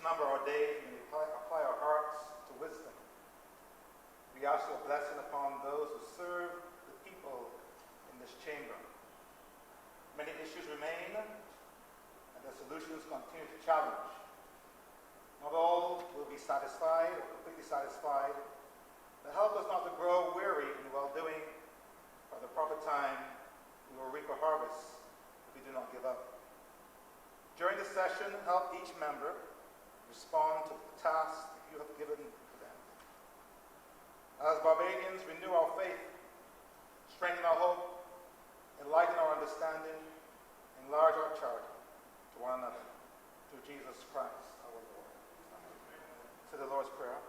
number our days, may we apply our hearts to wisdom. We ask your blessing upon those who serve the people in this chamber. Many issues remain, and the solutions continue to challenge. Not all will be satisfied or completely satisfied, but help us not to grow weary in well-doing. By the proper time, we will reap a harvest if we do not give up. During this session, help each member respond to the task you have given to them. As Barbadians, renew our faith, strengthen our hope, enlighten our understanding, enlarge our charity to one another, through Jesus Christ our Lord. To the Lord's Prayer.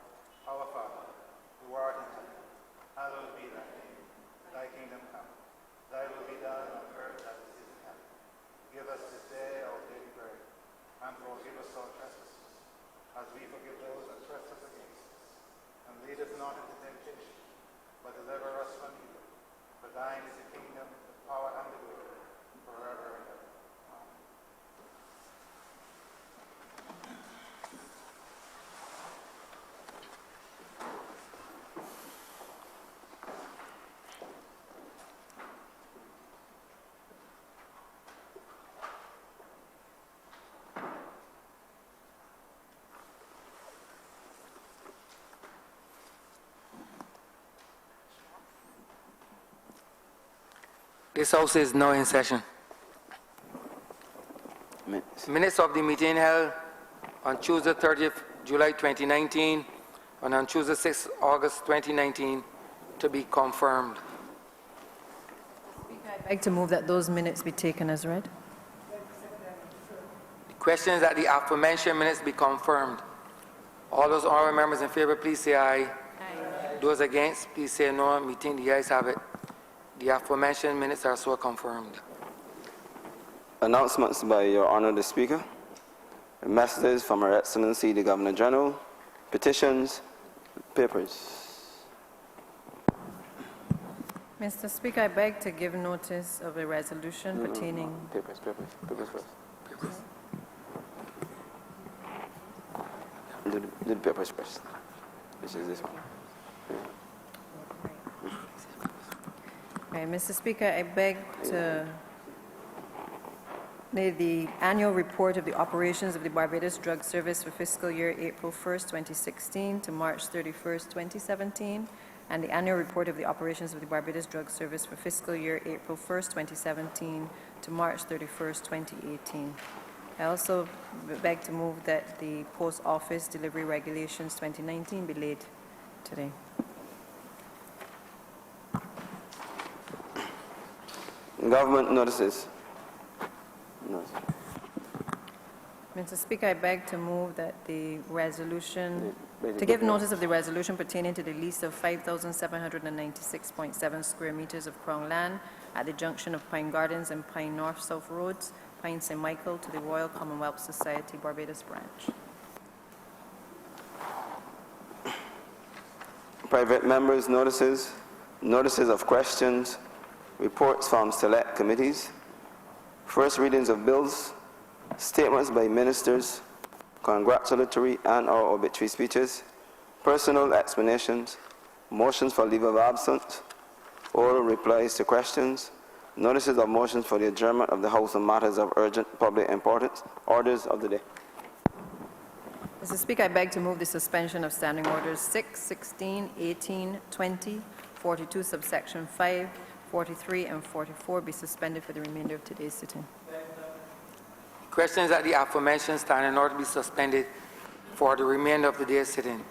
Our Father, who art in heaven, hallowed be thy name. Thy kingdom come. Thy will be done on earth as it is in heaven. Give us this day our daily bread, and forgive us our trespasses, as we forgive those that trespass against us. And lead us not into temptation, but deliver us from evil. For thine is the kingdom, the power, and the glory, forever and ever. Amen. This House is now in session. Minutes of the meeting held on Tuesday 30th July 2019 and on Tuesday 6th August 2019 to be confirmed. Speaker, I beg to move that those minutes be taken as read. The question is that the aforementioned minutes be confirmed. All those honorable members in favor, please say aye. Aye. Those against, please say no. Meeting, the ayes have it. The aforementioned minutes are so confirmed. Announcements by Your Honor the Speaker. Messages from Her Excellency the Governor General. Petitions, papers. Mr. Speaker, I beg to give notice of a resolution pertaining... Papers first. Do the papers first, which is this one. Right, Mr. Speaker, I beg to lay the annual report of the operations of the Barbados Drug Service for fiscal year April 1st, 2016 to March 31st, 2017, and the annual report of the operations of the Barbados Drug Service for fiscal year April 1st, 2017 to March 31st, 2018. I also beg to move that the Post Office Delivery Regulations 2019 be laid today. Government notices. Mr. Speaker, I beg to move that the resolution, to give notice of the resolution pertaining to the lease of 5,796.7 square meters of Crown land at the junction of Pine Gardens and Pine North South Roads, Pine St. Michael, to the Royal Commonwealth Society, Barbados Branch. Private members' notices, notices of questions, reports from select committees, first readings of bills, statements by ministers, congratulatory and/or obituary speeches, personal explanations, motions for leave of absence, oral replies to questions, notices of motions for the adjournment of the House on matters of urgent public importance, orders of the day. Mr. Speaker, I beg to move the suspension of Standing Orders 6, 16, 18, 20, 42, subsection 5, 43, and 44 be suspended for the remainder of today's sitting. Questions that the aforementioned standing order be suspended for the remainder of the day's sitting.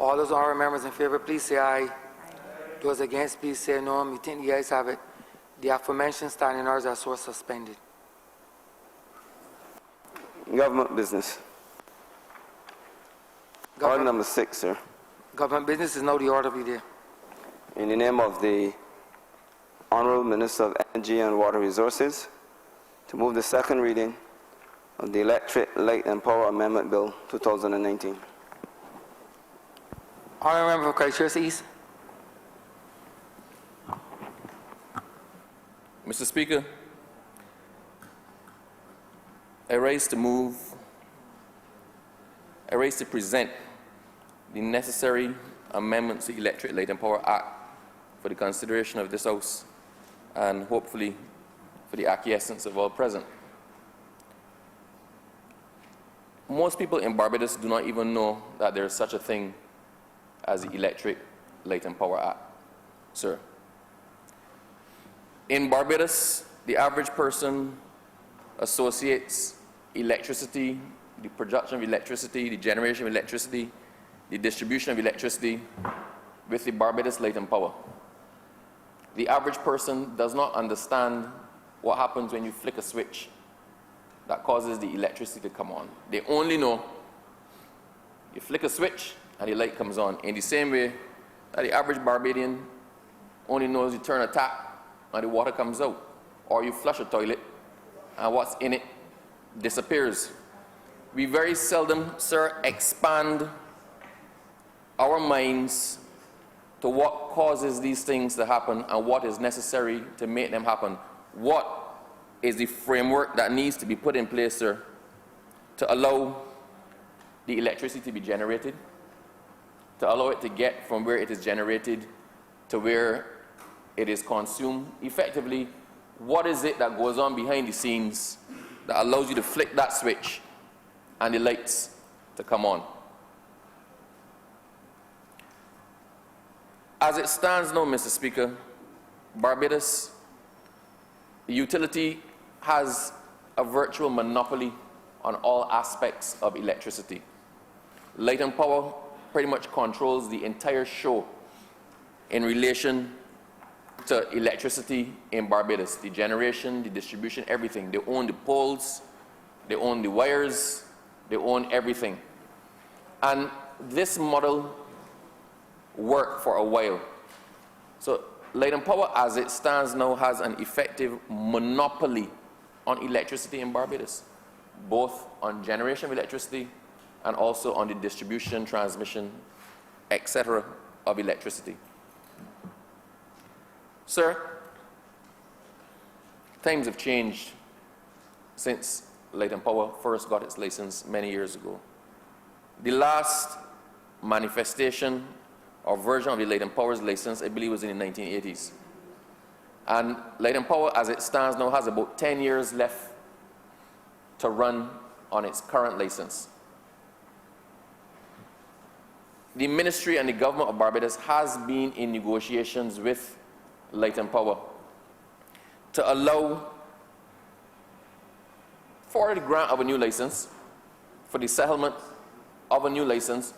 All those honorable members in favor, please say aye. Aye. Those against, please say no. Meeting, the ayes have it. The aforementioned standing orders are so suspended. Government business. Order number 6, sir. Government business is now the order of the day. In the name of the Honourable Minister of Energy and Water Resources, to move the second reading of the Electric, Light and Power Amendment Bill 2019. Honourable Member for Christchurch East. Mr. Speaker, I rise to move I rise to present the necessary amendments to the Electric Light and Power Act for the consideration of this House and hopefully for the acquiescence of all present. Most people in Barbados do not even know that there is such a thing as the Electric Light and Power Act, sir. In Barbados, the average person associates electricity, the production of electricity, the generation of electricity, the distribution of electricity with the Barbados Light and Power. The average person does not understand what happens when you flick a switch that causes the electricity to come on. They only know you flick a switch and the light comes on. In the same way that the average Barbadian only knows you turn a tap and the water comes out, or you flush a toilet and what's in it disappears. We very seldom, sir, expand our minds to what causes these things to happen and what is necessary to make them happen. What is the framework that needs to be put in place, sir, to allow the electricity to be generated, to allow it to get from where it is generated to where it is consumed? Effectively, what is it that goes on behind the scenes that allows you to flick that switch and the lights to come on? As it stands now, Mr. Speaker, Barbados, the utility has a virtual monopoly on all aspects of electricity. Light and Power pretty much controls the entire show in relation to electricity in Barbados, the generation, the distribution, everything. They own the poles, they own the wires, they own everything. And this model worked for a while. So Light and Power, as it stands now, has an effective monopoly on electricity in Barbados, both on generation of electricity and also on the distribution, transmission, etc. of electricity. Sir, times have changed since Light and Power first got its license many years ago. The last manifestation or version of the Light and Power's license, I believe, was in the 1980s. And Light and Power, as it stands now, has about 10 years left to run on its current license. The Ministry and the Government of Barbados has been in negotiations with Light and Power to allow for the grant of a new license, for the settlement of a new license,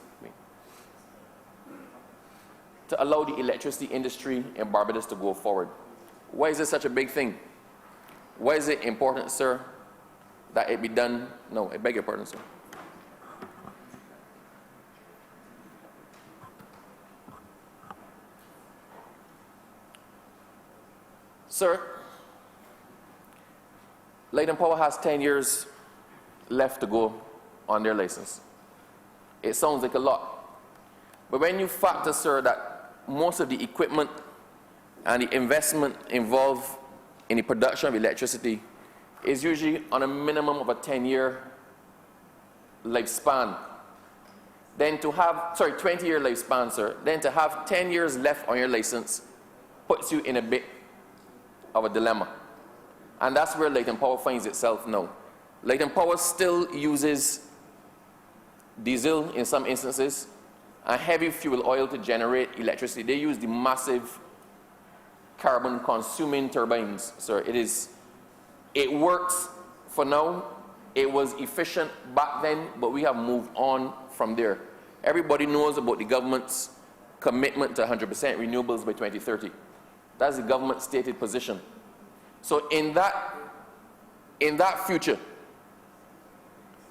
to allow the electricity industry in Barbados to go forward. Why is this such a big thing? Why is it important, sir, that it be done? No, I beg your pardon, sir. Sir, Light and Power has 10 years left to go on their license. It sounds like a lot. But when you factor, sir, that most of the equipment and the investment involved in the production of electricity is usually on a minimum of a 10-year lifespan. Then to have, 20-year lifespan, sir. Then to have 10 years left on your license puts you in a bit of a dilemma. And that's where Light and Power finds itself now. Light and Power still uses diesel in some instances and heavy fuel oil to generate electricity. They use the massive carbon-consuming turbines, sir. It works for now. It was efficient back then, but we have moved on from there. Everybody knows about the government's commitment to 100% renewables by 2030. That's the government's stated position. So in that future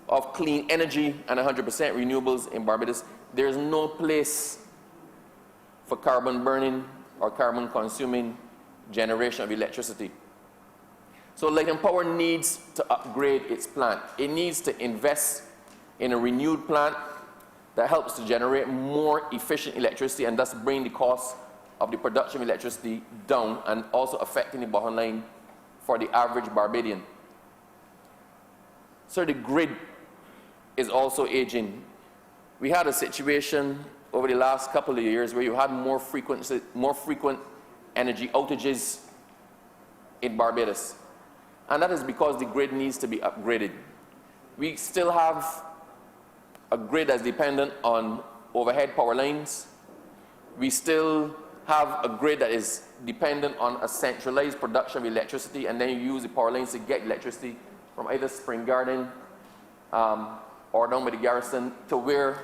of clean energy and 100% renewables in Barbados, there is no place for carbon burning or carbon consuming generation of electricity. So Light and Power needs to upgrade its plant. It needs to invest in a renewed plant that helps to generate more efficient electricity and thus bring the cost of the production of electricity down and also affecting the bottom line for the average Barbadian. So the grid is also aging. we had a situation over the last couple of years where you had more frequent energy outages in Barbados. And that is because the grid needs to be upgraded. We still have a grid that's dependent on overhead power lines. We still have a grid that is dependent on a centralized production of electricity, and then you use the power lines to get electricity from either Spring Garden or down by the garrison to where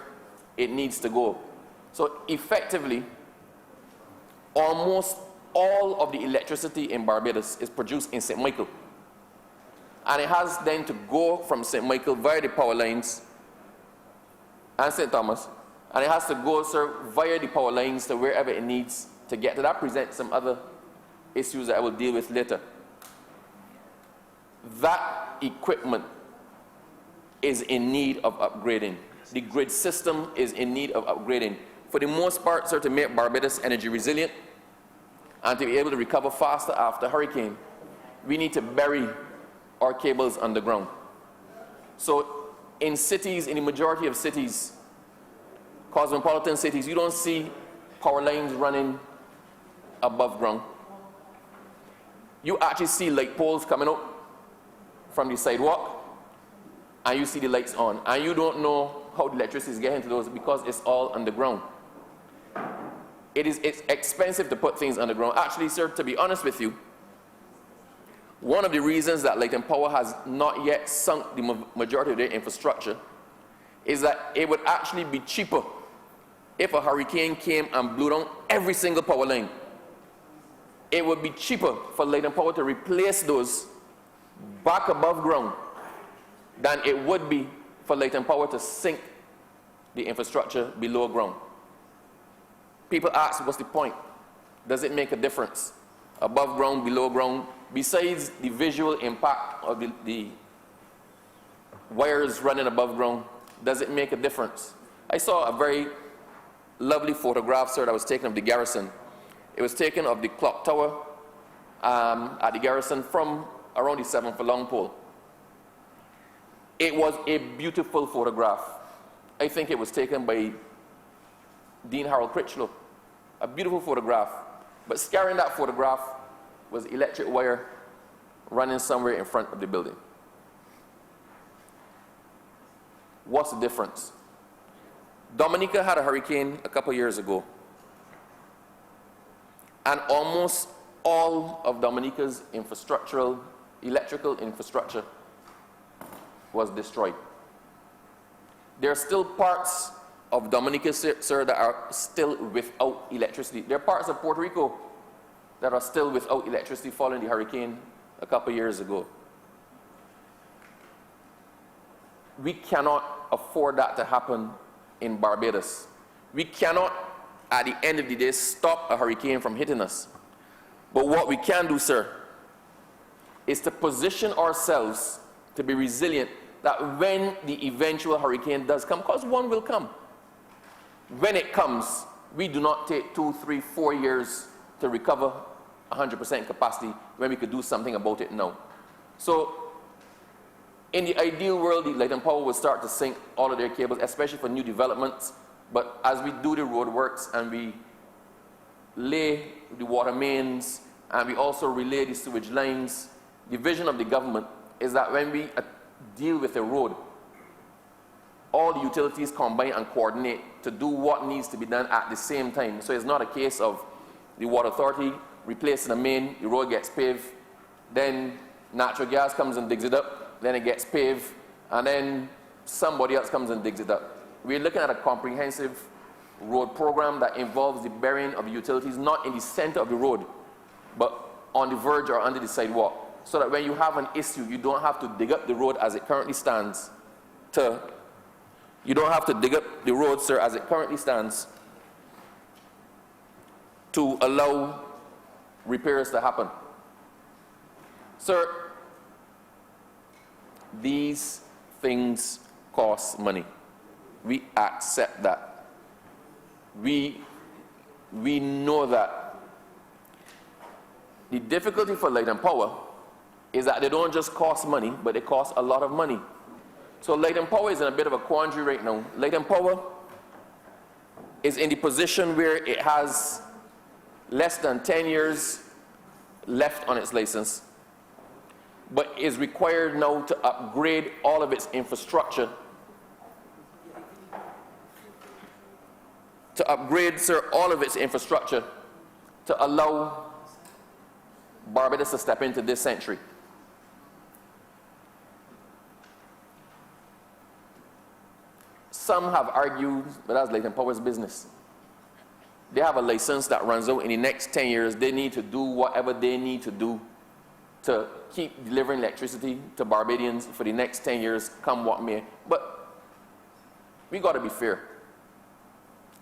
it needs to go. So effectively, almost all of the electricity in Barbados is produced in St. Michael. And it has then to go from St. Michael via the power lines and St. Thomas, and it has to go, sir, via the power lines to wherever it needs to get to. That presents some other issues that I will deal with later. That equipment is in need of upgrading. The grid system is in need of upgrading. For the most part, sir, to make Barbados energy resilient and to be able to recover faster after hurricane, we need to bury our cables underground. So in cities, in the majority of cities, cosmopolitan cities, you don't see power lines running above ground. You actually see light poles coming up from the sidewalk, and you see the lights on, and you don't know how the electricity is getting to those because it's all underground. It's expensive to put things underground. Actually, sir, to be honest with you, one of the reasons that Light and Power has not yet sunk the majority of their infrastructure is that it would actually be cheaper if a hurricane came and blew down every single power line. It would be cheaper for Light and Power to replace those back above ground than it would be for Light and Power to sink the infrastructure below ground. People ask, what's the point? Does it make a difference? Above ground, below ground? Besides the visual impact of the wires running above ground, does it make a difference? I saw a very lovely photograph, sir, that was taken of the garrison. It was taken of the clock tower at the garrison from around the 7th furlong pole. It was a beautiful photograph. I think it was taken by Dean Harold Critchlow. A beautiful photograph. But scarring that photograph was electric wire running somewhere in front of the building. What's the difference? Dominica had a hurricane a couple years ago, and almost all of Dominica's electrical infrastructure was destroyed. There are still parts of Dominica, sir, that are still without electricity. There are parts of Puerto Rico that are still without electricity following the hurricane a couple years ago. We cannot afford that to happen in Barbados. We cannot, at the end of the day, stop a hurricane from hitting us. But what we can do, sir, is to position ourselves to be resilient, that when the eventual hurricane does come, because one will come, when it comes, we do not take 2, 3, 4 years to recover 100% capacity when we could do something about it now. So in the ideal world, the Light and Power will start to sink all of their cables, especially for new developments. But as we do the road works and we lay the water mains and we also relay the sewage lines, the vision of the government is that when we deal with a road, all the utilities combine and coordinate to do what needs to be done at the same time. So it's not a case of the water authority replacing a main, the road gets paved, then natural gas comes and digs it up, then it gets paved, and then somebody else comes and digs it up. We're looking at a comprehensive road program that involves the burying of utilities not in the center of the road, but on the verge or under the sidewalk, so that when you have an issue, you don't have to dig up the road as it currently stands you don't have to dig up the road, sir, as it currently stands to allow repairs to happen. Sir, these things cost money. We accept that. We know that. The difficulty for Light and Power is that they don't just cost money, but they cost a lot of money. So Light and Power is in a bit of a quandary right now. Light and Power is in the position where it has less than 10 years left on its license, but is required now to upgrade all of its infrastructure, all of its infrastructure to allow Barbados to step into this century. Some have argued that that's Light and Power's business. They have a license that runs out in the next 10 years. They need to do whatever they need to do to keep delivering electricity to Barbadians for the next 10 years, come what may. But we got to be fair.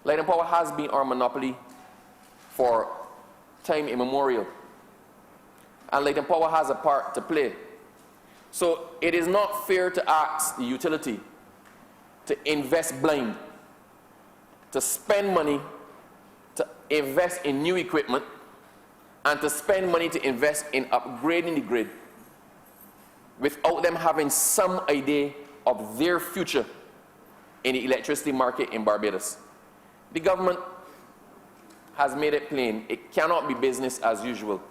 Light and Power has been our monopoly for time immemorial. And Light and Power has a part to play. So it is not fair to ask the utility to invest blind, to spend money, to invest in new equipment, and to spend money to invest in upgrading the grid without them having some idea of their future in the electricity market in Barbados. The government has made it plain, it cannot be business as usual.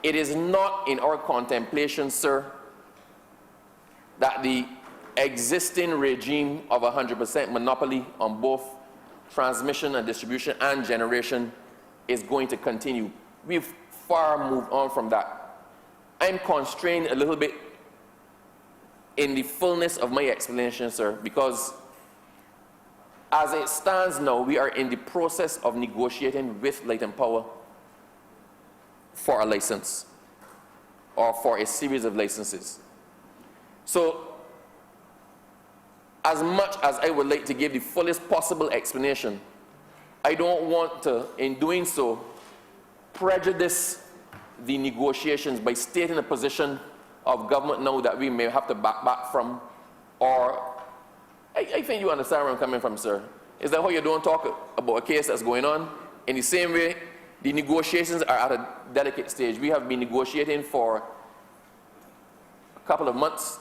It is not in our contemplation, sir, that the existing regime of 100% monopoly on both transmission and distribution and generation is going to continue. We've far moved on from that. I'm constrained a little bit in the fullness of my explanation, sir, because as it stands now, we are in the process of negotiating with Light and Power for a license or for a series of licenses. So, as much as I would like to give the fullest possible explanation, I don't want to, in doing so, prejudice the negotiations by stating a position of government now that we may have to back from, or I think you understand where I'm coming from, sir. Is that how you don't talk about a case that's going on? In the same way, the negotiations are at a delicate stage. We have been negotiating for a couple of months.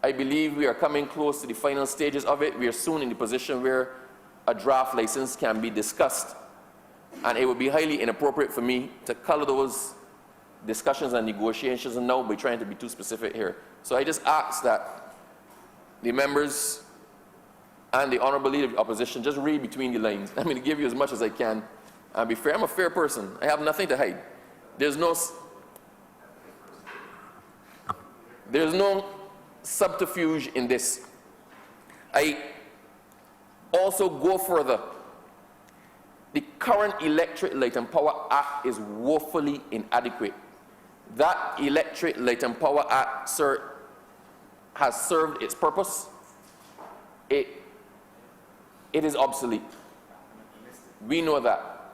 I believe we are coming close to the final stages of it. We are soon in the position where a draft license can be discussed. And it would be highly inappropriate for me to color those discussions and negotiations now by trying to be too specific here. So I just ask that the members and the Honourable Leader of the Opposition just read between the lines. I'm going to give you as much as I can and be fair. I'm a fair person. I have nothing to hide. There's no subterfuge in this. I also go further. The current Electric Light and Power Act is woefully inadequate. That Electric Light and Power Act, sir, has served its purpose. It is obsolete. We know that.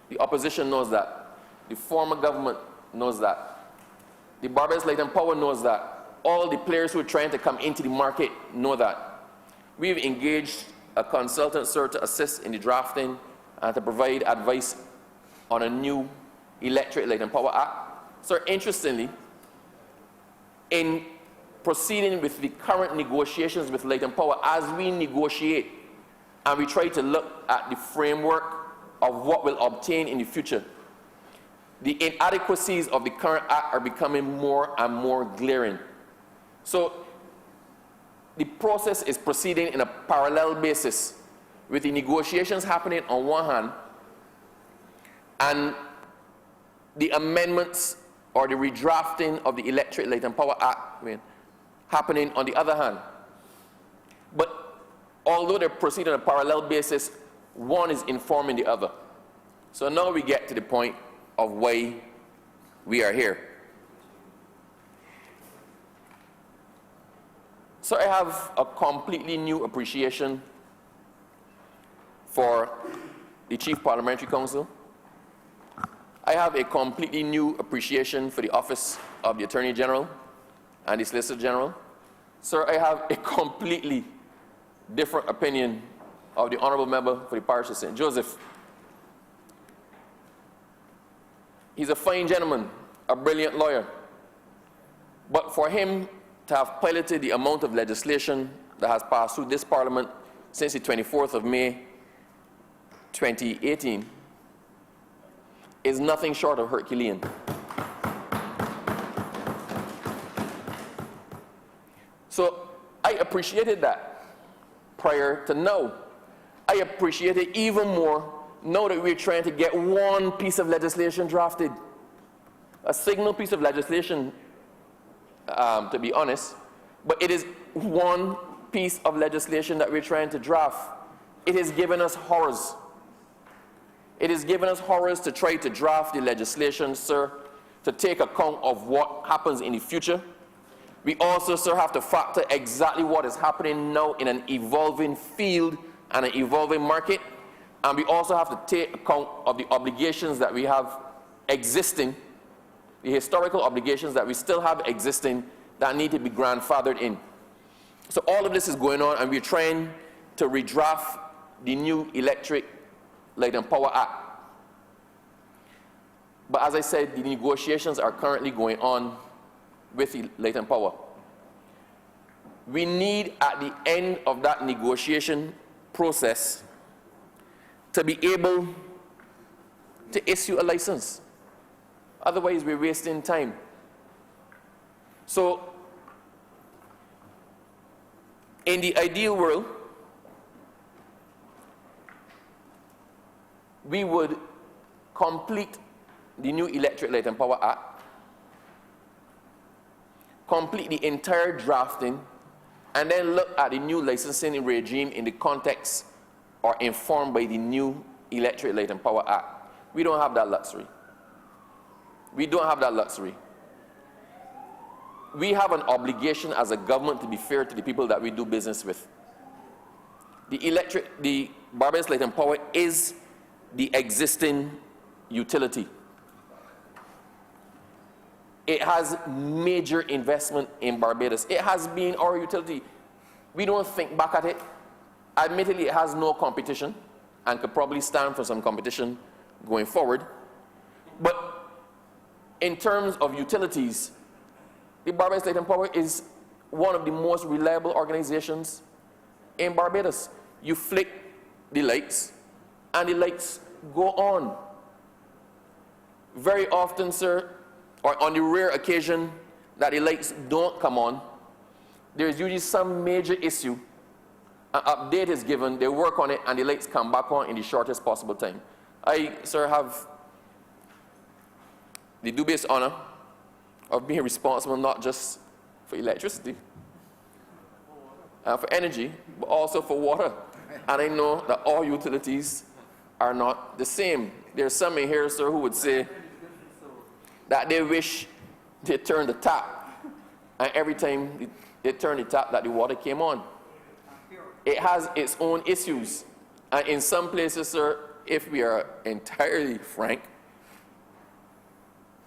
The opposition knows that. The former government knows that. The Barbados Light and Power knows that. All the players who are trying to come into the market know that. We've engaged a consultant, sir, to assist in the drafting and to provide advice on a new Electric Light and Power Act. Sir, interestingly, in proceeding with the current negotiations with Light and Power, as we negotiate and we try to look at the framework of what we'll obtain in the future, the inadequacies of the current act are becoming more and more glaring. So the process is proceeding in a parallel basis, with the negotiations happening on one hand and the amendments or the redrafting of the Electric Light and Power Act happening on the other hand. But although they're proceeding on a parallel basis, one is informing the other. So now we get to the point of why we are here. So I have a completely new appreciation for the Chief Parliamentary Counsel. I have a completely new appreciation for the Office of the Attorney General and the Solicitor General. Sir, I have a completely different opinion of the Honourable Member for the Parish of St. Joseph. He's a fine gentleman, a brilliant lawyer. But for him to have piloted the amount of legislation that has passed through this Parliament since the 24th of May 2018 is nothing short of Herculean. So I appreciated that prior to now. I appreciate it even more now that we're trying to get one piece of legislation drafted. A signal piece of legislation, to be honest, but it is one piece of legislation that we're trying to draft. It has given us horrors. It has given us horrors to try to draft the legislation, sir, to take account of what happens in the future. We also, sir, have to factor exactly what is happening now in an evolving field and an evolving market. And we also have to take account of the obligations that we have existing, the historical obligations that we still have existing that need to be grandfathered in. So all of this is going on, and we're trying to redraft the new Electric Light and Power Act. But as I said, the negotiations are currently going on with the Light and Power. We need, at the end of that negotiation process, to be able to issue a license. Otherwise, we're wasting time. So, in the ideal world, we would complete the new Electric Light and Power Act, complete the entire drafting, and then look at the new licensing regime in the context or informed by the new Electric Light and Power Act. We don't have that luxury. We don't have that luxury. We have an obligation as a government to be fair to the people that we do business with. The Barbados Light and Power is the existing utility. It has major investment in Barbados. It has been our utility. We don't think back at it. Admittedly, it has no competition and could probably stand for some competition going forward. But in terms of utilities, the Barbados Light and Power is one of the most reliable organizations in Barbados. You flick the lights, and the lights go on. Very often, sir, or on the rare occasion that the lights don't come on, there's usually some major issue. An update is given, they work on it, and the lights come back on in the shortest possible time. I, sir, have the dubious honor of being responsible not just for electricity and for energy, but also for water. And I know that all utilities are not the same. There's some in here, sir, who would say that they wish they turned the tap, and every time they turned the tap that the water came on. It has its own issues. And in some places, sir, if we are entirely frank,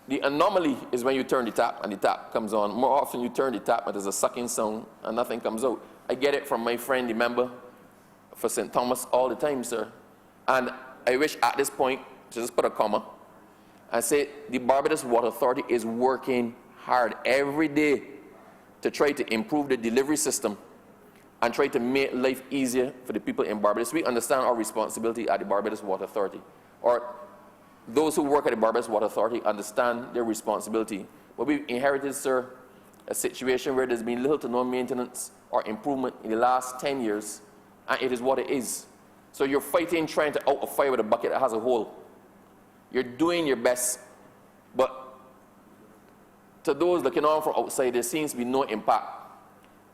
the anomaly is when you turn the tap and the tap comes on. More often you turn the tap and there's a sucking sound and nothing comes out. I get it from my friend, the member for St. Thomas, all the time, sir. And I wish at this point to just put a comma and say the Barbados Water Authority is working hard every day to try to improve the delivery system and try to make life easier for the people in Barbados. We understand our responsibility at the Barbados Water Authority, or those who work at the Barbados Water Authority understand their responsibility. But we've inherited, sir, a situation where there's been little to no maintenance or improvement in the last 10 years, and it is what it is. So you're fighting, trying to out a fire with a bucket that has a hole. You're doing your best, but to those looking on from outside, there seems to be no impact.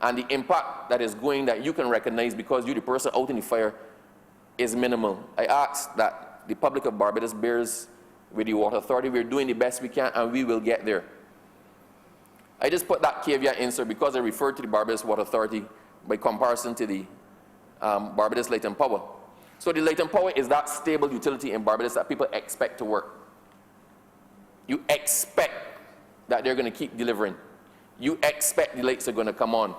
And the impact that is going, that you can recognize because you're the person out in the fire, is minimal. I ask that the public of Barbados bears with the Water Authority. We're doing the best we can, and we will get there. I just put that caveat in, sir, because I referred to the Barbados Water Authority by comparison to the Barbados Light and Power. So the Light and Power is that stable utility in Barbados that people expect to work. You expect that they're going to keep delivering. You expect the lights are going to come on.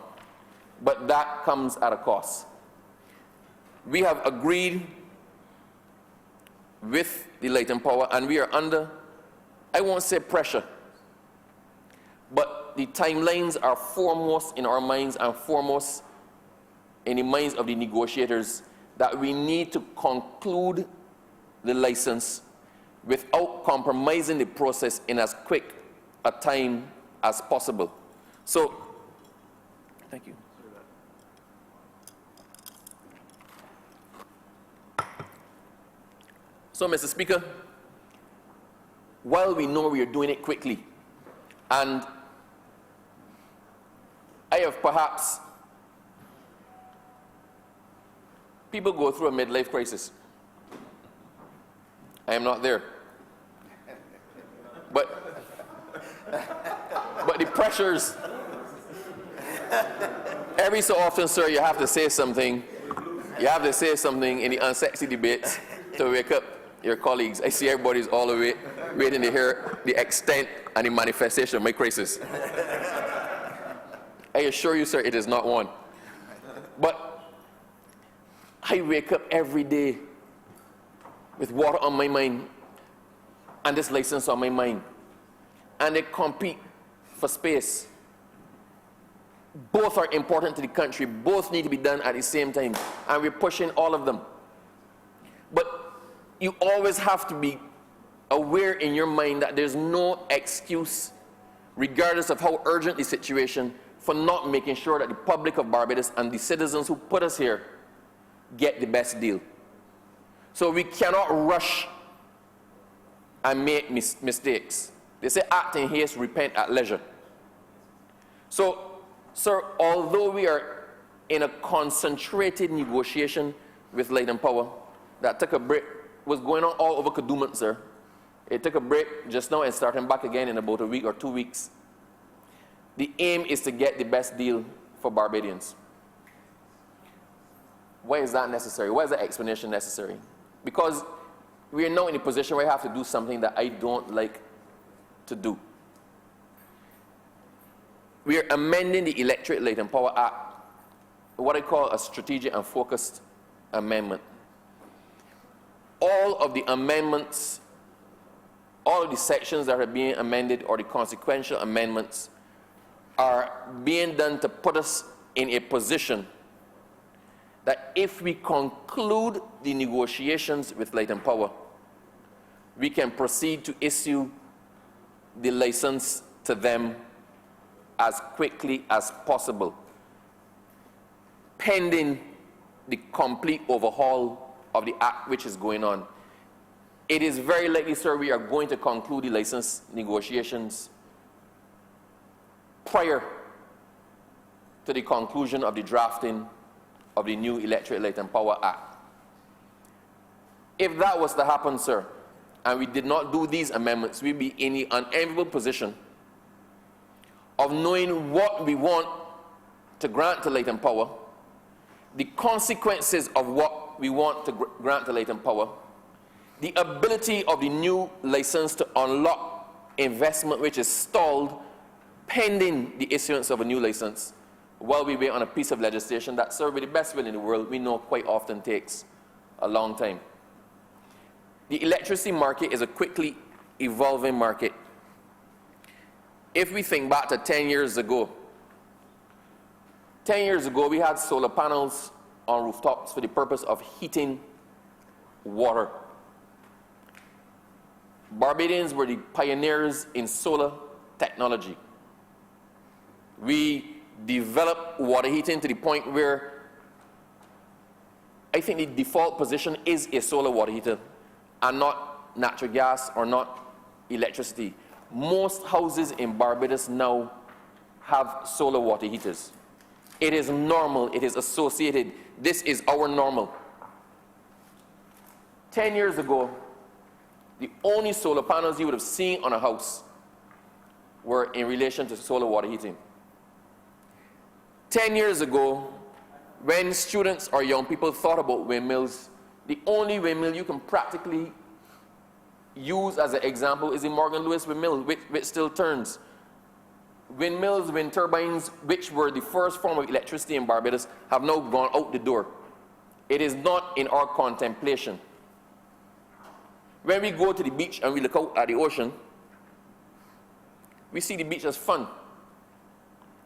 But that comes at a cost. We have agreed with the Light and Power, and we are under, I won't say pressure, but the timelines are foremost in our minds and foremost in the minds of the negotiators, that we need to conclude the license without compromising the process in as quick a time as possible. So, thank you. So, Mr. Speaker, while we know we are doing it quickly, and I have perhaps, people go through a midlife crisis. I am not there. But the pressures, every so often, sir, you have to say something. You have to say something in the unsexy debates to wake up your colleagues. I see everybody's all the way waiting to hear the extent and the manifestation of my crisis. I assure you, sir, it is not one. But I wake up every day with water on my mind and this license on my mind. And they compete for space. Both are important to the country. Both need to be done at the same time. And we're pushing all of them. But you always have to be aware in your mind that there's no excuse, regardless of how urgent the situation, for not making sure that the public of Barbados and the citizens who put us here get the best deal. So we cannot rush and make mistakes. They say act in haste, repent at leisure. So, sir, although we are in a concentrated negotiation with Light and Power that took a break, was going on all over Kadooment, sir. It took a break just now and starting back again in about a week or 2 weeks. The aim is to get the best deal for Barbadians. Why is that necessary? Why is that explanation necessary? Because we are now in a position where I have to do something that I don't like to do. We are amending the Electric Light and Power Act, what I call a strategic and focused amendment. All of the amendments, all of the sections that are being amended, or the consequential amendments, are being done to put us in a position that if we conclude the negotiations with Light and Power, we can proceed to issue the license to them as quickly as possible, pending the complete overhaul of the Act which is going on. It is very likely, sir, we are going to conclude the license negotiations prior to the conclusion of the drafting of the new Electric Light and Power Act. If that was to happen, sir, and we did not do these amendments, we'd be in the unenviable position of knowing what we want to grant to Light and Power, the consequences of what we want to grant to Light and Power, the ability of the new license to unlock investment which is stalled pending the issuance of a new license, while we wait on a piece of legislation that, sir, with the best will in the world, we know quite often takes a long time. The electricity market is a quickly evolving market. If we think back to 10 years ago, 10 years ago we had solar panels on rooftops for the purpose of heating water. Barbadians were the pioneers in solar technology. We developed water heating to the point where I think the default position is a solar water heater and not natural gas or not electricity. Most houses in Barbados now have solar water heaters. It is normal, it is associated. This is our normal. 10 years ago, the only solar panels you would have seen on a house were in relation to solar water heating. 10 years ago, when students or young people thought about windmills, the only windmill you can practically use as an example is the Morgan Lewis windmill, which still turns. Windmills, wind turbines, which were the first form of electricity in Barbados, have now gone out the door. It is not in our contemplation. When we go to the beach and we look out at the ocean, we see the beach as fun.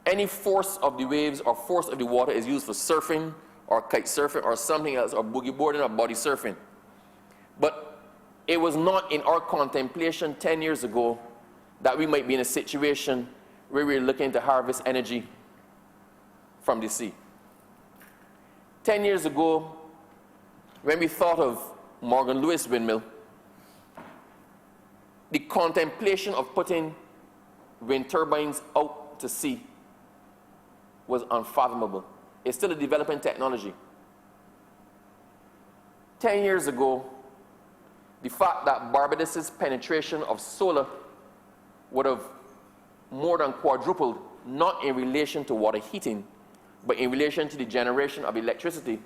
Any force of the waves or force of the water is used for surfing or kite surfing or something else, or boogie boarding or body surfing. But it was not in our contemplation 10 years ago that we might be in a situation where we're looking to harvest energy from the sea. 10 years ago, when we thought of Morgan Lewis windmill, the contemplation of putting wind turbines out to sea was unfathomable. It's still a developing technology. 10 years ago, the fact that Barbados' penetration of solar would have more than quadrupled, not in relation to water heating, but in relation to the generation of electricity,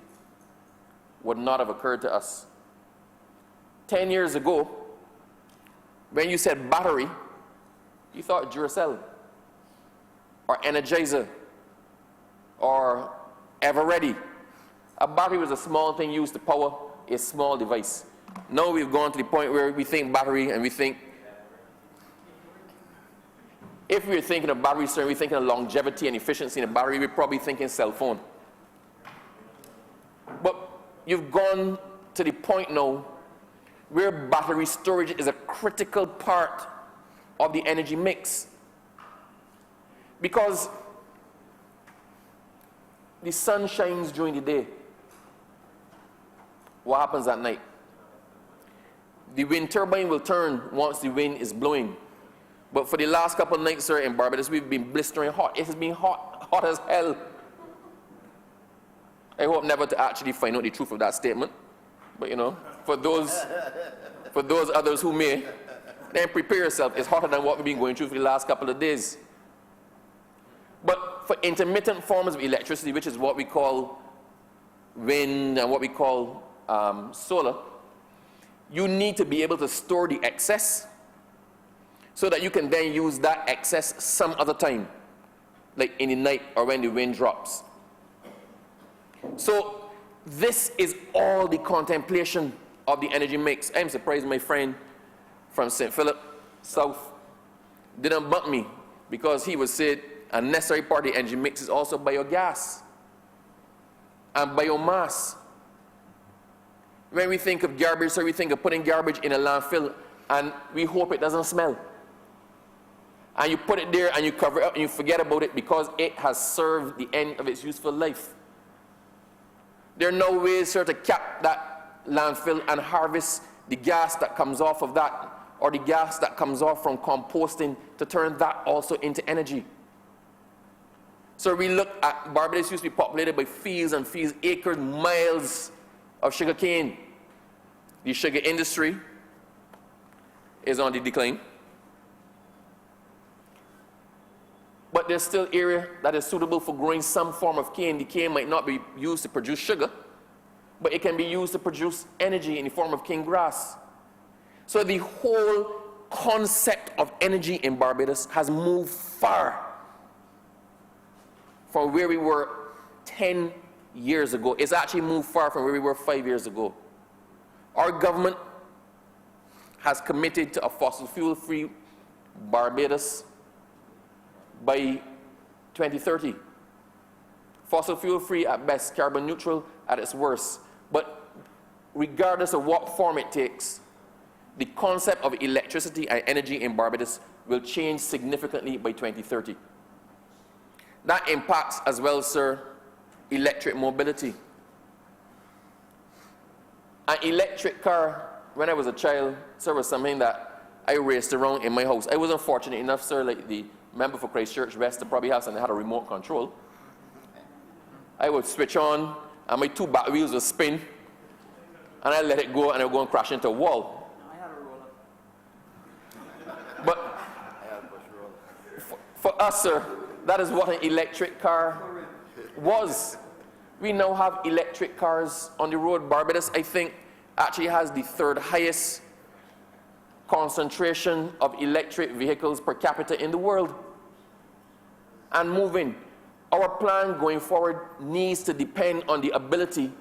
would not have occurred to us. 10 years ago, when you said battery, you thought Duracell, or Energizer, or Everready. A battery was a small thing used to power a small device. Now we've gone to the point where we think battery and we think, if we're thinking of battery, sir, we're thinking of longevity and efficiency in a battery, we're probably thinking cell phone. But you've gone to the point now where battery storage is a critical part of the energy mix. Because the sun shines during the day. What happens at night? The wind turbine will turn once the wind is blowing. But for the last couple of nights, sir, in Barbados, we've been blistering hot. It has been hot as hell. I hope never to actually find out the truth of that statement. But you know, for those others who may, then prepare yourself. It's hotter than what we've been going through for the last couple of days. But for intermittent forms of electricity, which is what we call wind and what we call solar, you need to be able to store the excess so that you can then use that excess some other time, like in the night or when the wind drops. So this is all the contemplation of the energy mix. I'm surprised my friend from St. Philip South didn't bump me, because he would say a necessary part of the energy mix is also biogas and biomass. When we think of garbage, so we think of putting garbage in a landfill and we hope it doesn't smell. And you put it there and you cover it up and you forget about it because it has served the end of its useful life. There are no ways, sir, to cap that landfill and harvest the gas that comes off of that, or the gas that comes off from composting, to turn that also into energy. So we look at Barbados used to be populated by fields and fields, acres, miles of sugar cane. The sugar industry is on the decline. But there's still area that is suitable for growing some form of cane. The cane might not be used to produce sugar, but it can be used to produce energy in the form of cane grass. So the whole concept of energy in Barbados has moved far from where we were 10 years ago. It's actually moved far from where we were 5 years ago. Our government has committed to a fossil fuel-free Barbados by 2030. Fossil fuel-free at best, carbon neutral at its worst. But regardless of what form it takes, the concept of electricity and energy in Barbados will change significantly by 2030. That impacts as well, sir, electric mobility. An electric car, when I was a child, sir, was something that I raced around in my house. I wasn't fortunate enough, sir, like the member for Christchurch West, to probably have something that had a remote control. I would switch on, and my two back wheels would spin, and I let it go, and I would go and crash into a wall. I had a roller. But for us, sir, that is what an electric car was. We now have electric cars on the road. Barbados, I think, actually has the third highest concentration of electric vehicles per capita in the world. And moving. Our plan going forward needs to depend on the ability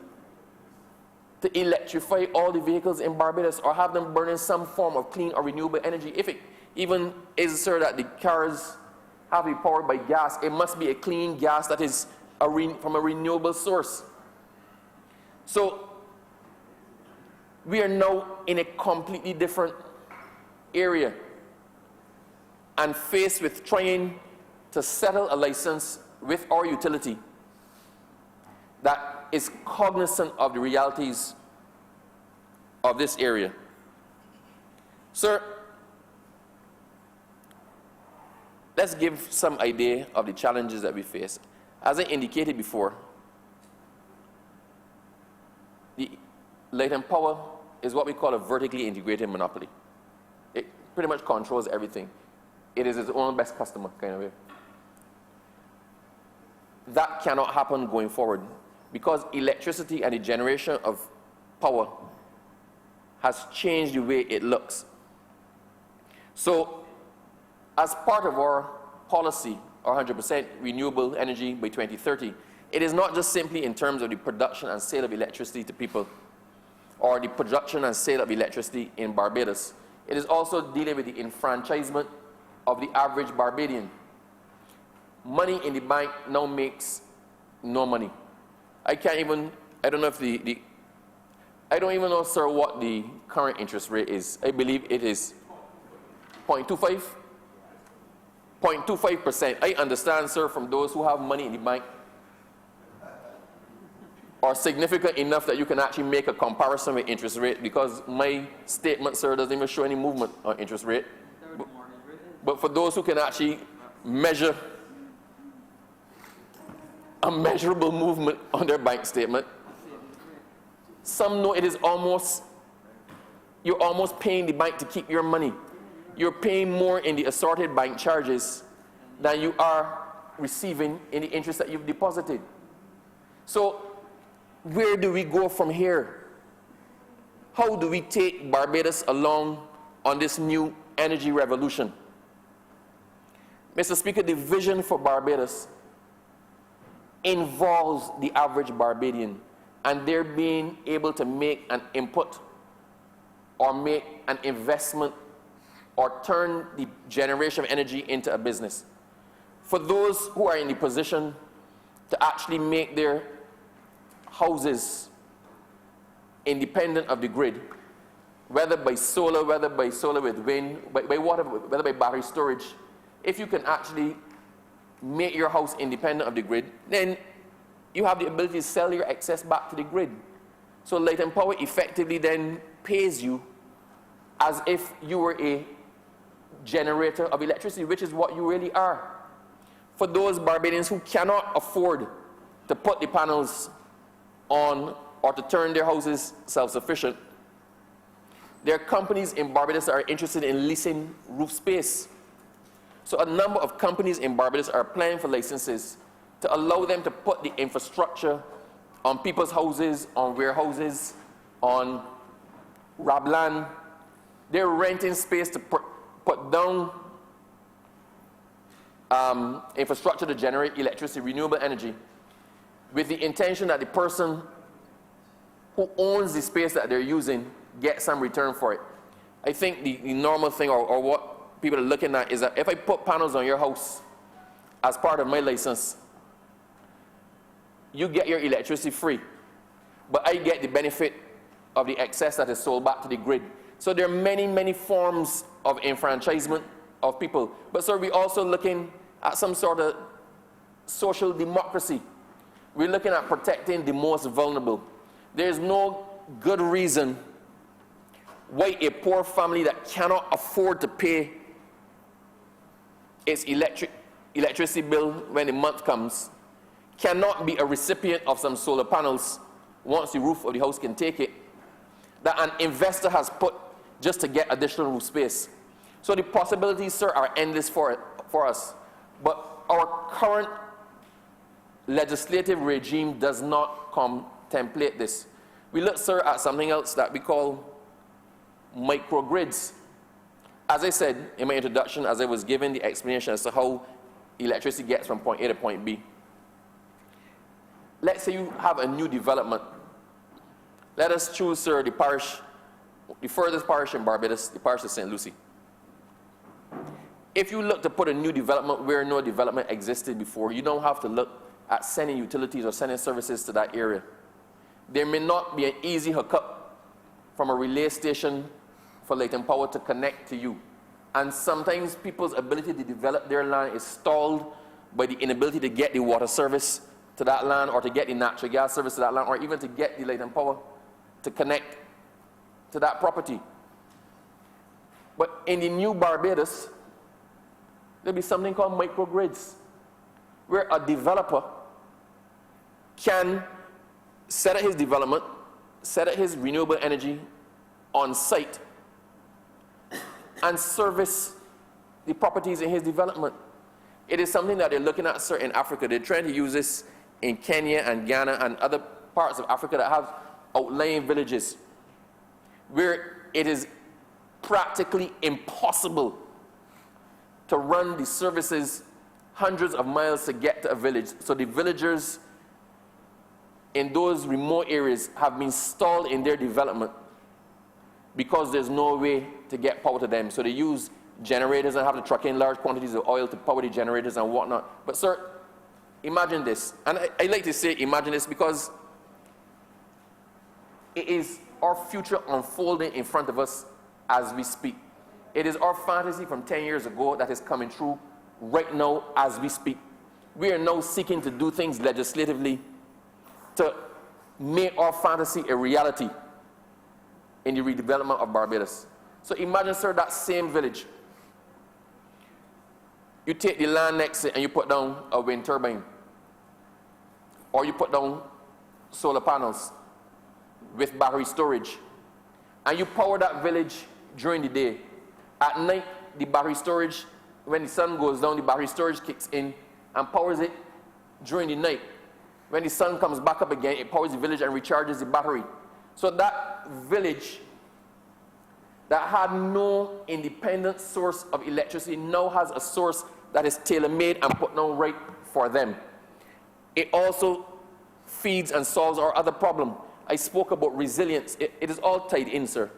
to electrify all the vehicles in Barbados, or have them burning some form of clean or renewable energy. If it even is, sir, that the cars have to be powered by gas, it must be a clean gas that is from a renewable source. So We are now in a completely different area and faced with trying to settle a license with our utility that is cognizant of the realities of this area. Sir, let's give some idea of the challenges that we face. As I indicated before, the Light and Power is what we call a vertically integrated monopoly. It pretty much controls everything. It is its own best customer, kind of way. That cannot happen going forward because electricity and the generation of power has changed the way it looks. So, as part of our policy, our 100% renewable energy by 2030, it is not just simply in terms of the production and sale of electricity to people, or the production and sale of electricity in Barbados. It is also dealing with the enfranchisement of the average Barbadian. Money in the bank now makes no money. I don't even know, sir, what the current interest rate is. I believe it is 0.25? 0.25%. I understand, sir, from those who have money in the bank are significant enough that you can actually make a comparison with interest rate, because my statement, sir, doesn't even show any movement on interest rate. But for those who can actually measure a measurable movement on their bank statement, some know it is almost, you're almost paying the bank to keep your money. You're paying more in the assorted bank charges than you are receiving in the interest that you've deposited. So where do we go from here? How do we take Barbados along on this new energy revolution? Mr. Speaker, the vision for Barbados involves the average Barbadian, and they're being able to make an input or make an investment or turn the generation of energy into a business. For those who are in the position to actually make their houses independent of the grid, whether by solar with wind, by whatever, whether by battery storage, if you can actually make your house independent of the grid, then you have the ability to sell your excess back to the grid. So Light and Power effectively then pays you as if you were a generator of electricity, which is what you really are. For those Barbadians who cannot afford to put the panels on or to turn their houses self-sufficient, there are companies in Barbados that are interested in leasing roof space. So a number of companies in Barbados are applying for licenses to allow them to put the infrastructure on people's houses, on warehouses, on rabland. They're renting space to put down infrastructure to generate electricity, renewable energy, with the intention that the person who owns the space that they're using gets some return for it. I think the normal thing, or what people are looking at, is that if I put panels on your house as part of my license, you get your electricity free, but I get the benefit of the excess that is sold back to the grid. So there are many, many forms of enfranchisement of people. But sir, we're also looking at some sort of social democracy. We're looking at protecting the most vulnerable. There's no good reason why a poor family that cannot afford to pay its electricity bill when the month comes cannot be a recipient of some solar panels once the roof of the house can take it, that an investor has put just to get additional roof space. So the possibilities, sir, are endless for us. But our current legislative regime does not contemplate this. We look, sir, at something else that we call microgrids. As I said in my introduction, as I was given the explanation as to how electricity gets from point A to point B, let's say you have a new development. Let us choose, sir, the parish, the furthest parish in Barbados, the parish of St. Lucie. If you look to put a new development where no development existed before, you don't have to look at sending utilities or sending services to that area. There may not be an easy hookup from a relay station for latent power to connect to you. And sometimes people's ability to develop their land is stalled by the inability to get the water service to that land, or to get the natural gas service to that land, or even to get the latent power to connect to that property. But in the new Barbados, there'll be something called microgrids, where a developer can set up his development, set up his renewable energy on site, and service the properties in his development. It is something that they're looking at, sir, in Africa. They're trying to use this in Kenya and Ghana and other parts of Africa that have outlying villages, where it is practically impossible to run the services hundreds of miles to get to a village. So the villagers in those remote areas have been stalled in their development because there's no way to get power to them. So they use generators and have to truck in large quantities of oil to power the generators and whatnot. But sir, imagine this. And I like to say imagine this because it is our future unfolding in front of us as we speak. It is our fantasy from 10 years ago that is coming true right now as we speak. We are now seeking to do things legislatively to make our fantasy a reality in the redevelopment of Barbados. So imagine, sir, that same village. You take the land next to it and you put down a wind turbine, or you put down solar panels with battery storage, and you power that village during the day. At night, the battery storage, when the sun goes down, the battery storage kicks in and powers it during the night. When the sun comes back up again, it powers the village and recharges the battery. So that village that had no independent source of electricity now has a source that is tailor-made and put down right for them. It also feeds and solves our other problem. I spoke about resilience. It is all tied in, sir.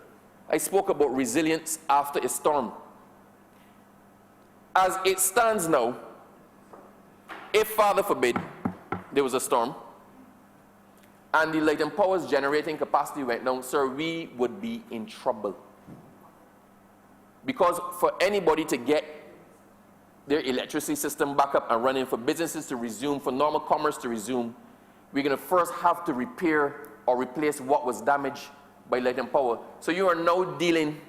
I spoke about resilience after a storm. As it stands now, if, Father forbid, there was a storm, and the latent power's generating capacity went down, sir, we would be in trouble. Because for anybody to get their electricity system back up and running, for businesses to resume, for normal commerce to resume, we're going to first have to repair or replace what was damaged by latent power. So you are now dealing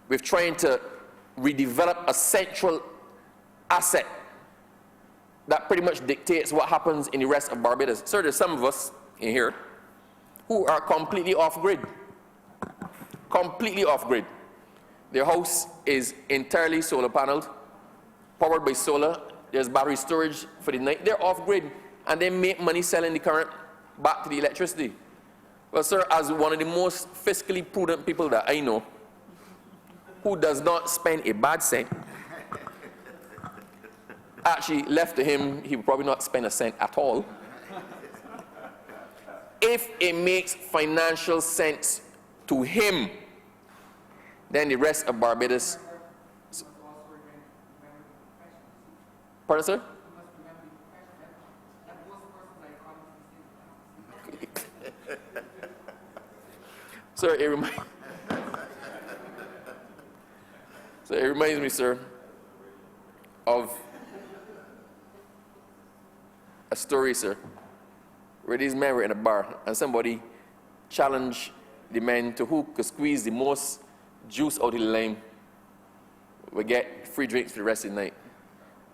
with trying to redevelop a central asset that pretty much dictates what happens in the rest of Barbados. Sir, there's some of us in here who are completely off-grid. Completely off-grid. Their house is entirely solar paneled, powered by solar. There's battery storage for the night. They're off-grid, and they make money selling the current back to the electricity. Well, sir, as one of the most fiscally prudent people that I know, who does not spend a bad cent, actually, left to him, he would probably not spend a cent at all. If it makes financial sense to him, then the rest of Barbados. Pardon, sir? Sir, it reminds me, sir, of a story, sir, where these men were in a bar and somebody challenged the men to who could squeeze the most juice out of the lime would get free drinks for the rest of the night.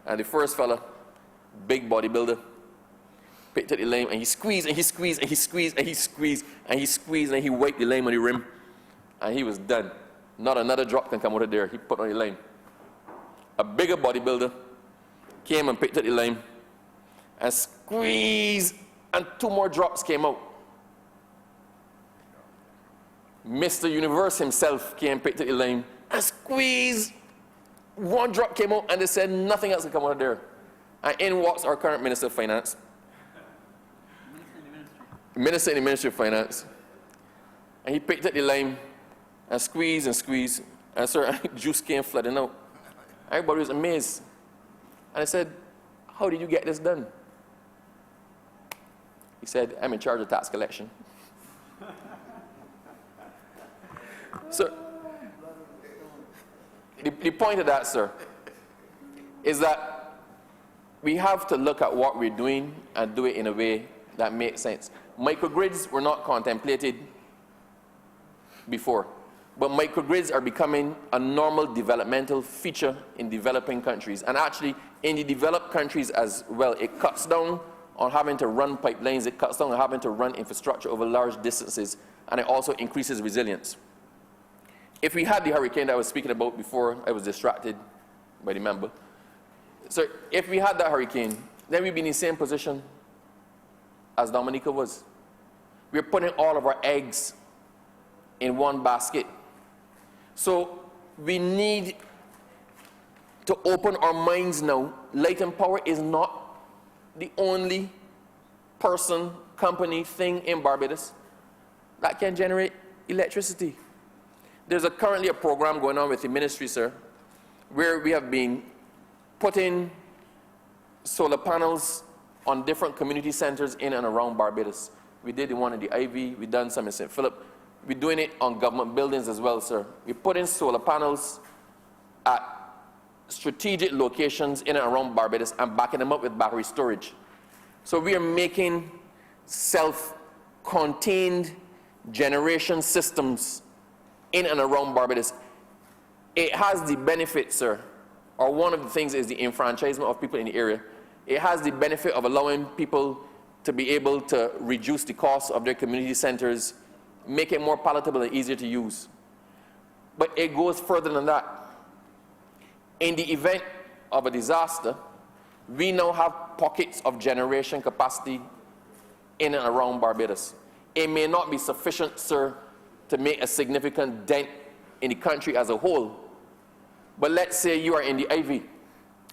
And the first fella, big bodybuilder, picked up the lime and he squeezed and he squeezed and he squeezed and he squeezed and he squeezed and he wiped the lime on the rim and he was done. Not another drop can come out of there. He put on the lime. A bigger bodybuilder came and picked up the lime and squeezed, and 2 more drops came out. Mr. Universe himself came and picked up the lime and squeezed. 1 drop came out, and they said nothing else can come out of there. And in walks our current Minister of Finance. Minister in the Ministry of Finance. And he picked up the lime and squeezed and squeezed, and sir, juice came flooding out. Everybody was amazed. And I said, how did you get this done? He said, I'm in charge of tax collection. So, the point of that, sir, is that we have to look at what we're doing and do it in a way that makes sense. Microgrids were not contemplated before, but microgrids are becoming a normal developmental feature in developing countries. And actually, in the developed countries as well, it cuts down on having to run pipelines, it cuts down on having to run infrastructure over large distances, and it also increases resilience. If we had the hurricane that I was speaking about before, I was distracted by the member. So if we had that hurricane, then we'd be in the same position as Dominica was. We're putting all of our eggs in one basket. So we need to open our minds now. Light and Power is not the only person, company, thing in Barbados that can generate electricity. There's currently a program going on with the ministry, sir, where we have been putting solar panels on different community centers in and around Barbados. We did the one in the Ivy, we've done some in St. Philip. We're doing it on government buildings as well, sir. We put in solar panels at strategic locations in and around Barbados and backing them up with battery storage. So we are making self-contained generation systems in and around Barbados. It has the benefit, sir, or one of the things is the enfranchisement of people in the area. It has the benefit of allowing people to be able to reduce the cost of their community centers, make it more palatable and easier to use. But it goes further than that. In the event of a disaster, we now have pockets of generation capacity in and around Barbados. It may not be sufficient, sir, to make a significant dent in the country as a whole. But let's say you are in the Ivy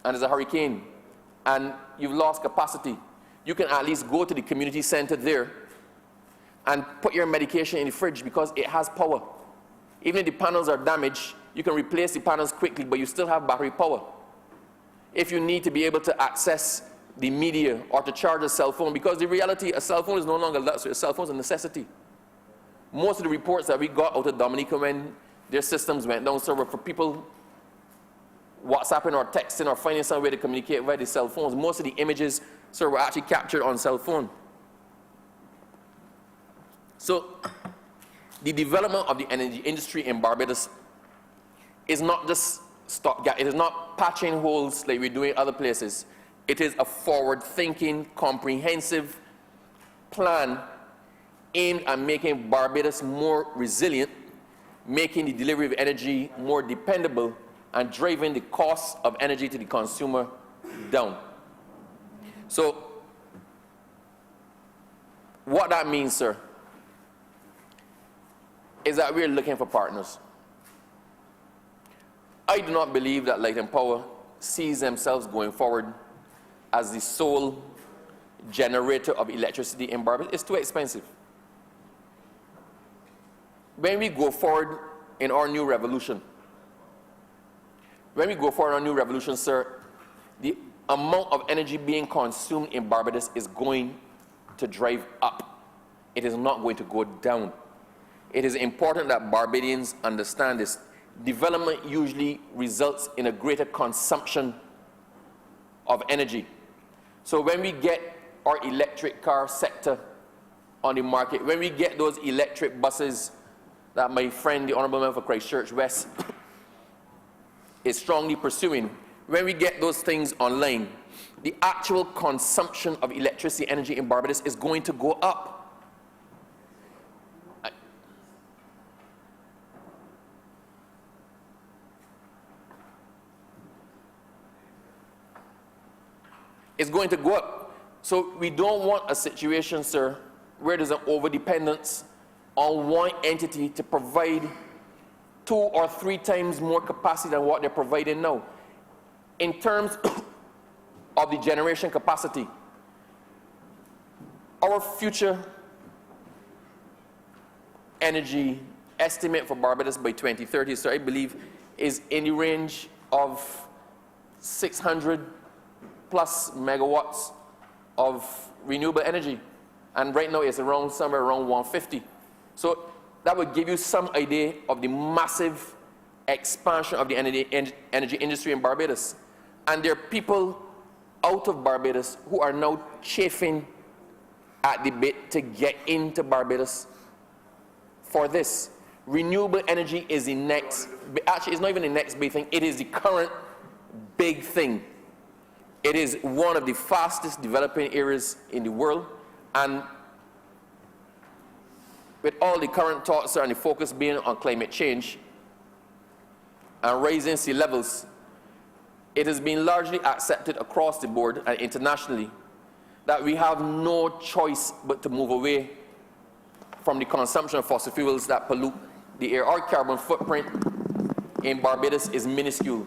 and there's a hurricane and you've lost capacity. You can at least go to the community center there and put your medication in the fridge because it has power. Even if the panels are damaged, you can replace the panels quickly, but you still have battery power. If you need to be able to access the media or to charge a cell phone, because the reality, a cell phone is no longer luxury, a cell phone is a necessity. Most of the reports that we got out of Dominica when their systems went down, so were for people WhatsApping or texting or finding some way to communicate via the cell phones. Most of the images, sir, were actually captured on cell phone. So the development of the energy industry in Barbados is not just stopgap. It is not patching holes like we're doing other places. It is a forward-thinking, comprehensive plan aimed at making Barbados more resilient, making the delivery of energy more dependable, and driving the cost of energy to the consumer down. So what that means, sir, is that we're looking for partners. I do not believe that Light and Power sees themselves going forward as the sole generator of electricity in Barbados. It's too expensive. When we go forward in our new revolution, sir, the amount of energy being consumed in Barbados is going to drive up. It is not going to go down. It is important that Barbadians understand this. Development usually results in a greater consumption of energy. So when we get our electric car sector on the market, when we get those electric buses that my friend, the Honourable Member for Christchurch West, is strongly pursuing, when we get those things online, the actual consumption of electricity energy in Barbados is going to go up. It's going to go up. So we don't want a situation, sir, where there's an overdependence on one entity to provide 2 or 3 times more capacity than what they're providing now. In terms of the generation capacity, our future energy estimate for Barbados by 2030, so I believe, is in the range of 600 plus megawatts of renewable energy. And right now it's somewhere around 150. So that would give you some idea of the massive expansion of the energy industry in Barbados. And there are people out of Barbados who are now chafing at the bit to get into Barbados for this. Renewable energy is the next, actually it's not even the next big thing, it is the current big thing. It is one of the fastest developing areas in the world, and with all the current thoughts and the focus being on climate change and raising sea levels, it has been largely accepted across the board and internationally that we have no choice but to move away from the consumption of fossil fuels that pollute the air. Our carbon footprint in Barbados is minuscule.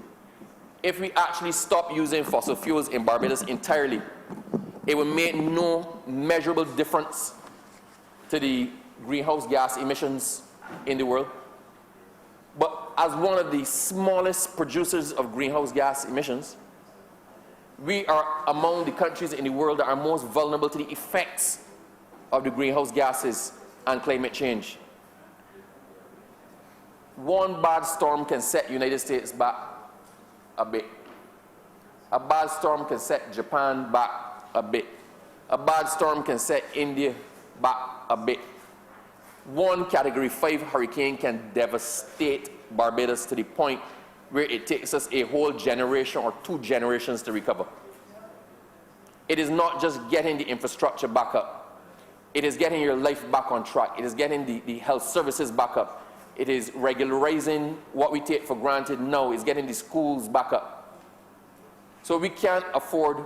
If we actually stop using fossil fuels in Barbados entirely, it will make no measurable difference to the greenhouse gas emissions in the world. But as one of the smallest producers of greenhouse gas emissions, we are among the countries in the world that are most vulnerable to the effects of the greenhouse gases and climate change. One bad storm can set the United States back a bit. A bad storm can set Japan back a bit. A bad storm can set India back a bit. One Category 5 hurricane can devastate Barbados to the point where it takes us a whole generation or 2 generations to recover. It is not just getting the infrastructure back up. It is getting your life back on track. It is getting the health services back up. It is regularizing what we take for granted now. It's getting the schools back up. So we can't afford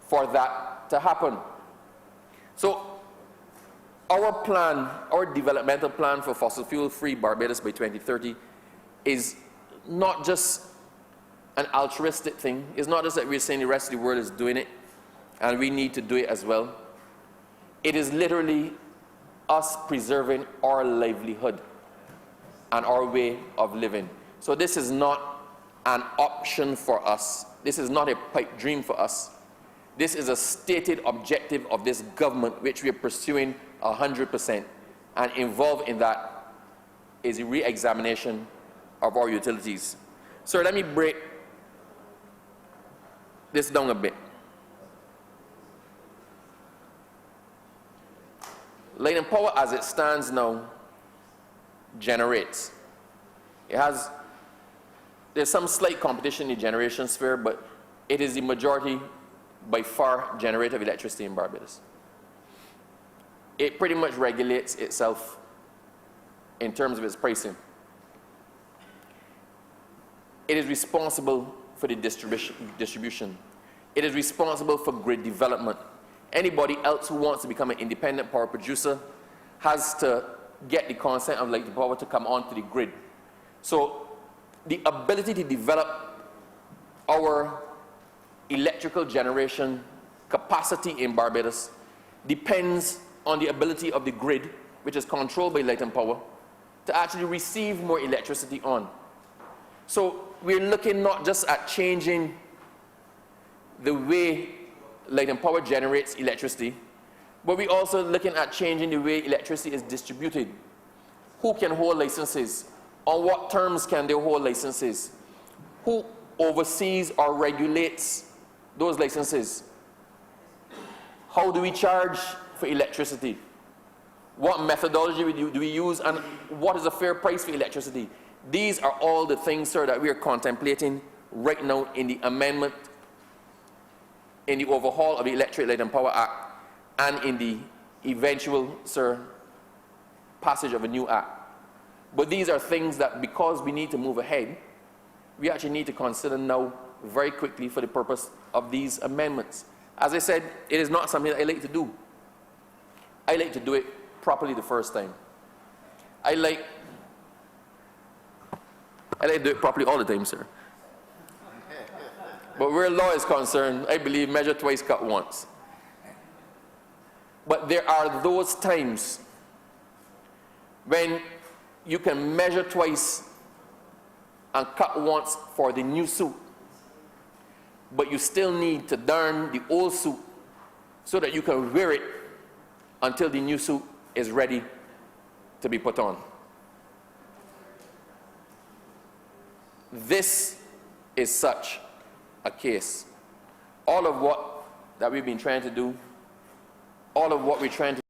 for that to happen. So our plan, our developmental plan for fossil fuel-free Barbados by 2030 is not just an altruistic thing. It's not just that we're saying the rest of the world is doing it and we need to do it as well. It is literally us preserving our livelihood and our way of living. So this is not an option for us. This is not a pipe dream for us. This is a stated objective of this government, which we are pursuing 100%. And involved in that is a re-examination of our utilities. So let me break this down a bit. Light and power as it stands now generates. There's some slight competition in the generation sphere, but it is the majority by far generator of electricity in Barbados. It pretty much regulates itself in terms of its pricing. It is responsible for the distribution. It is responsible for grid development. Anybody else who wants to become an independent power producer has to get the consent of Light and Power to come onto the grid. So the ability to develop our electrical generation capacity in Barbados depends on the ability of the grid, which is controlled by Light and Power, to actually receive more electricity on. So we're looking not just at changing the way Light and Power generates electricity, but we're also looking at changing the way electricity is distributed. Who can hold licenses? On what terms can they hold licenses? Who oversees or regulates those licenses? How do we charge for electricity? What methodology do we use, and what is a fair price for electricity? These are all the things, sir, that we are contemplating right now in the amendment, in the overhaul of the Electric Light and Power Act, and in the eventual, sir, passage of a new act. But these are things that, because we need to move ahead, we actually need to consider now very quickly for the purpose of these amendments. As I said, it is not something that I like to do. I like to do it properly the first time. I like to do it properly all the time, sir. But where law is concerned, I believe measure twice, cut once. But there are those times when you can measure twice and cut once for the new suit, but you still need to darn the old suit so that you can wear it until the new suit is ready to be put on. This is such a case. All of what that we've been trying to do, all of what we're trying to